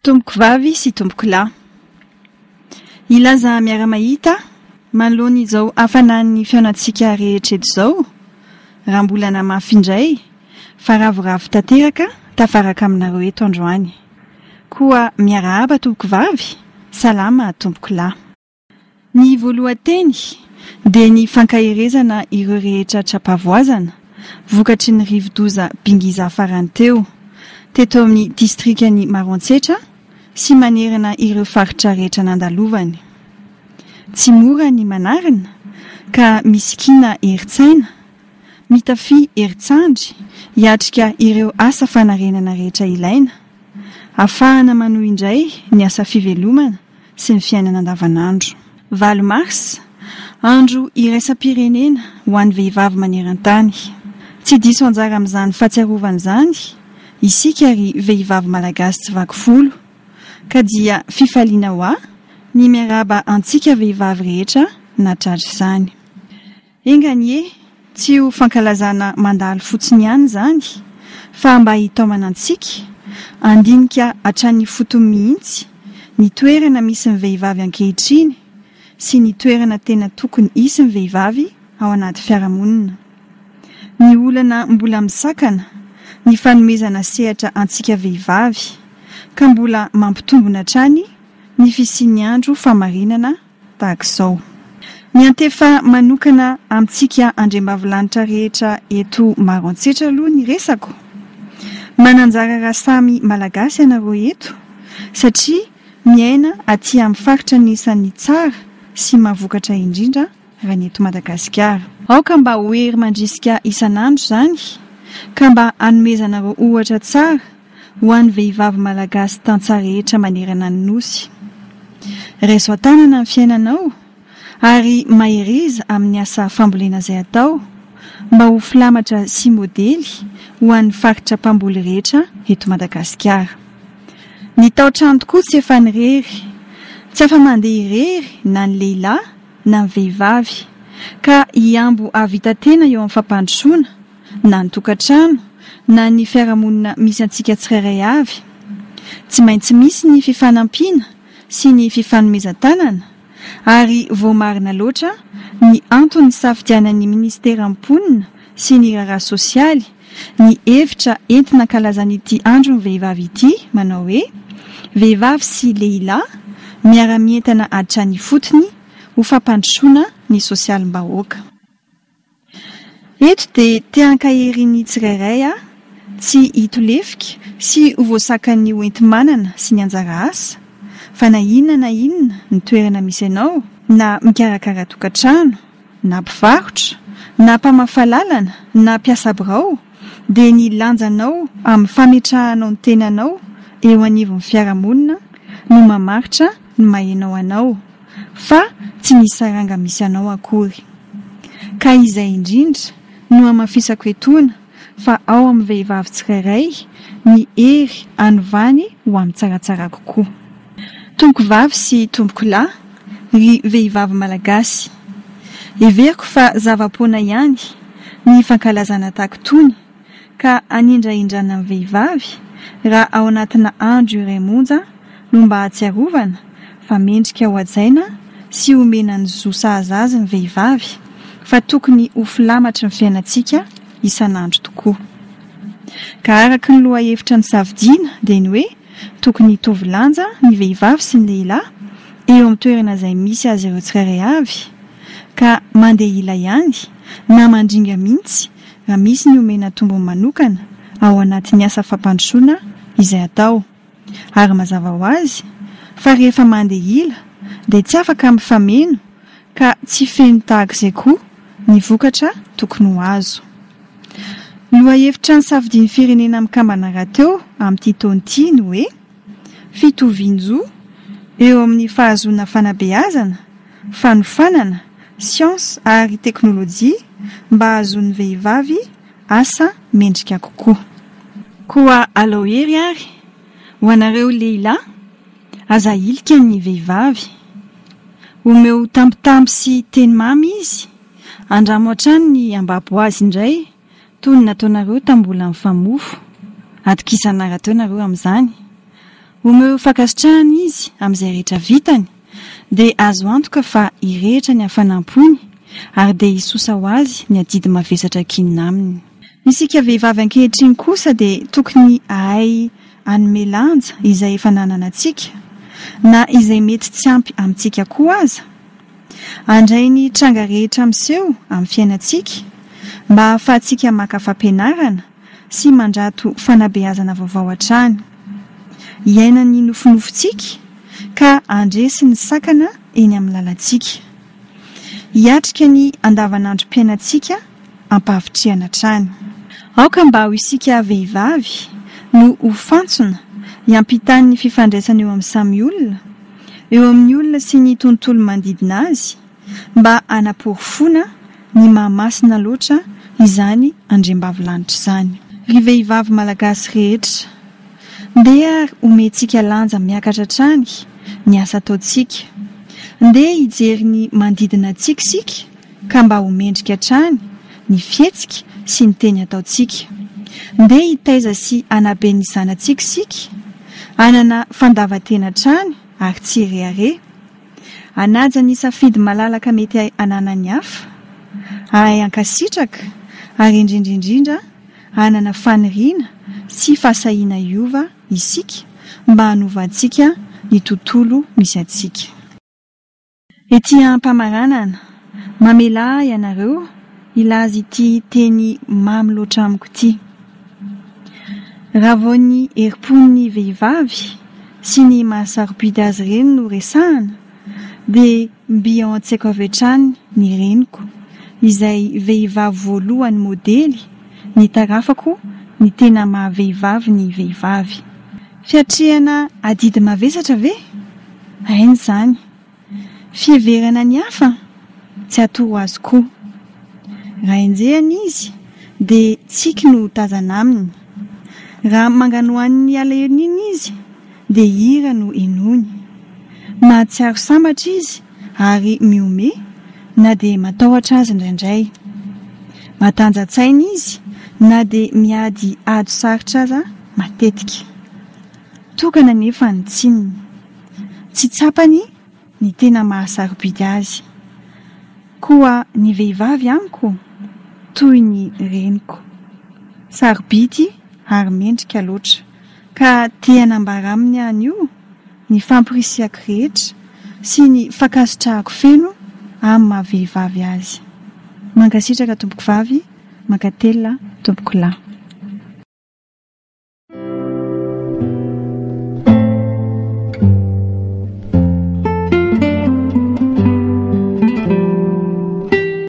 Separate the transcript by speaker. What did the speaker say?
Speaker 1: Tompoko vavy sy tompoko lahy. Ilaza miara-mahita manoloana izao hafanan'ny fiaonantsika rehetra eto izao, raha mbola namafy indray fa ravoravo tanteraka tafaraka aminareo eto androany. Koa miarahaba tompoko vavy, salama tompoko lahy. Ny voalohanteny dia ny fankahirezana ireo rehetra trapavoazana vokatry ny rivo-doza Bingiza farany teo, teto amin'ny distrikany Maroantsetra sy manerana ireo faritra rehetra nandalovany. Tsy mora ny manarina ka misikina heritsaina, mitafy heritsandry hiatrika ireo asa fanarenana rehetra ilaina, ahafahana manohy indray ny asa fivelomana sy ny fiainana andavanandro. 8 Mars, andro iraisam-pirenena ho an'ny vehivavy maneran-tany. Tsy diso anjara amin'izany fahatsiarovana izany isika ry vehivavy malagasy tsy vaky folo, ka dia fifaliana ho ny miarahaba antsika vehivavy rehetra natratra izany. Enganie, tsy ho fankalazana mandalo fotsiny ihany izany, fa mba hitaomana antsika andinika hatrany fotony mihitsy ny toerana misy ny vehivavy ankehitriny sy ny toerana tena tokony hisy ny vehivavy ao anaty fiarahamonina. Ny olana mbola misakana ny fanomezana sehatra antsika vehivavy, ka mbola mampitombona hatrany ny fisian'ny andro famarinana tahaka izao. Ny antefa manokana amintsika andriambavilanitra rehetra eto Maroantsetra aloha ny resako. Mananjara raha samy malagasy ianareo eto, satria miaina aty amin'ny faritra anisan'ny tsara sy mahavokatra indrindra raha ny eto Madagasikara. Aoka mba hoery mandrisika isanandro izany, ka mba hanomezanareo ohatra tsara ho an'ny vehivavy malagasy tantsaha rehetra manerana ny nosy. Raiso an-tanana amin'ny fiainanao ary mahiriza amin'ny asa fambolena izay atao, mba ho filamatra sy modely ho an'ny faritra mpamboly rehetra eto Madagasikara. Ny tao-trano tokoa tsy efa nirery, tsy afa mandeha irery na ny lehilahy na ny vehivavy, ka hiambo havita tena eo amin'ny fampandrosoana na ny tokantrano na ny fiarahamonina misy antsika tsirairay avy. Tsy maintsy misy ny fifanampiana sy ny fifanomezan-tanana, ary voamarina loatra ny antony safidianan'ny ministera am-ponina sy ny raharaha sosialy ny hevitra entina kalazan'ity andro ny vehivavy ity, manao hoe vehivavy sy lehilahy miara-mientana hatrany fotony ho fampandrosoana ny sosialim-bahoaka. Eto dia te-hankahery tsirairay tsy hitolefika sy ho voasakan'ny hoenti-manana sy ny anjara asa, fa na inona ny toerana misy ianao, na mikarakara tokantrano, na mpivarotra, na mpamafa lalana, na mpiasa birao, dia ny lanjanao amin'ny fametrahanao ny tenanao eo anivon'ny fiarahamonina no mamaritra ny mahaenao anao, fa tsy nisy saranga misy anao akory. Ka izay indrindra no hamafisako etoana fa ao amin'ny vehivavy tsirairay ny hery hanovany ho amin'ny tsaratsara kokoa. Tompoko vavy sy tompoko lahy, ry vehivavy malagasy, heveriko fa zava-poana ihany ny fankalazana tahaka itony, ka anindraindrana amin'ny vehivavy raha ao anatina andro iray monja no mba hatsiarovana fa mendrika ho hajaina sy omena ny zo sahazazy ny vehivavy, fa tokony ho filamatra ny fiainantsika isanandro tokoa. Ka araka ny loha hevitra ny safidiana dia ny hoe tokony hitovy lanja ny vehivavy sy ny lehilahy eo amin'ny toerana izay misy azy ireo tsirairay avy, ka mandeha ila ihany na mandringa mihitsy raha misy ny omena tombony manokana ao anatin'ny asa fampandrosoana izay atao. Ary mazava ho azy fa rehefa mandeha ila dia tsy afaka mifameno ka tsy feno tahaka izay koa ny vokatra tokony ho azo. Loha hevitra ny safidian'ny firenena mikambana rahateo amin'ity taona ity no hoe fitovian-jo eo amin'ny fahazoana fanabeazana, fanofanana, siansa ary teknôlôjia mba ahazoan'ny vehivavy asa mendrika kokoa. Koa alao hery ary ho anareo lehilahy, aza ilika ny vehivavy, omeo tampitampi sy teny mamy izy, andramo hatrany ny ambabo azy indray toy ny nataonareo tambola amin'ny famofo, atokisana rahateo nareo amin'izany. Omeo fankasitrahana izy amin'izay rehetra vitany, dia azo antoka fa hirehetra ny hafanampony ary dia hisosa ho azy ny adidy mavesatra kinina aminy. Isika vehivavy ankehitriny kosa dia tokony ahay hanome lanja izay efa nanana antsika na izay mety tsy ampy amintsika koa aza. Handray ny tranga rehetra miseho amin'ny fiainantsika mba ahafahantsika maka fampianarana sy mandrato fanabeazana vaovao hatrany. Iaina ny nofinofitsika ka andresy ny sakana eny amin'ny lalantsika. Hiatrika ny andavanandrom-piainantsika ampahavitrihana hatrany. Aoka mba ho isika vehivavy no ho fantsona hiampitany ny fifandraisana eo amin'ny samy olona, eo amin'ny olona sy ny tontolo manodidina azy, mba hanaporofoana ny mahamasina loatra izany andriambavilanitra izany. Ry vehivavy malagasy rehetra, ndeha omentsika lanja miakatra hatrany ny asa ataontsika, ndeha hijery ny manodidina antsika sika ka mba homendrika hatrany ny fihetsika sy ny teny ataontsika, ndeha hitaiza sy hanabe ny zanantsika sika, hanana fandavan-tena hatrany ary tsy reare, hanaja ny safidy malalaka mety hanana ny hafa, ahay ankasitraka ary indrindrindrindra hanana faniriana sy fahasahiana iova isika mba hanovantsika ny tontolo misy antsika. Ety ampamaranana, mamela ianareo ilaza ity teny mamy loatra amiko ity. Raha vao ny herim-pon'ny vehivavy sy ny mahasarobidy azy ireny no resahana, dia mby ao an-tsaiko avy hatrany ny reniko, izay vehivavy voalohany modely, ny tarafako ny tena mahavehivavy ny vehivavy. Fiatrehana adidy mavesatra ve? Ainy izany. Fiheverana ny hafa? Tsy atoro azy koa. Raha enjehana izy dia tsiky no tazana aminy. Raha manganohan'ny alahelo iny izy dia hira no enoiny. Mahatsiaro sambatra izy ary miome na dia matahotra azy indraindray. Matanjatsaina izy na dia miady ady sarotra aza matetika. Tokana nefa ny tsininy. Tsy tsapany ny tena mahasarobidy azy. Koa ny vehivavy amiko toy ny reniko. Sarobidy ary mendrika loatra. Ka tia hanambara aminy ihany io ny famporisihako rehetra sy ny fankasitrahako feno amin'ny maha vehivavy azy. Mankasitraka tompoko vavy, mankatelina tompoko lahy.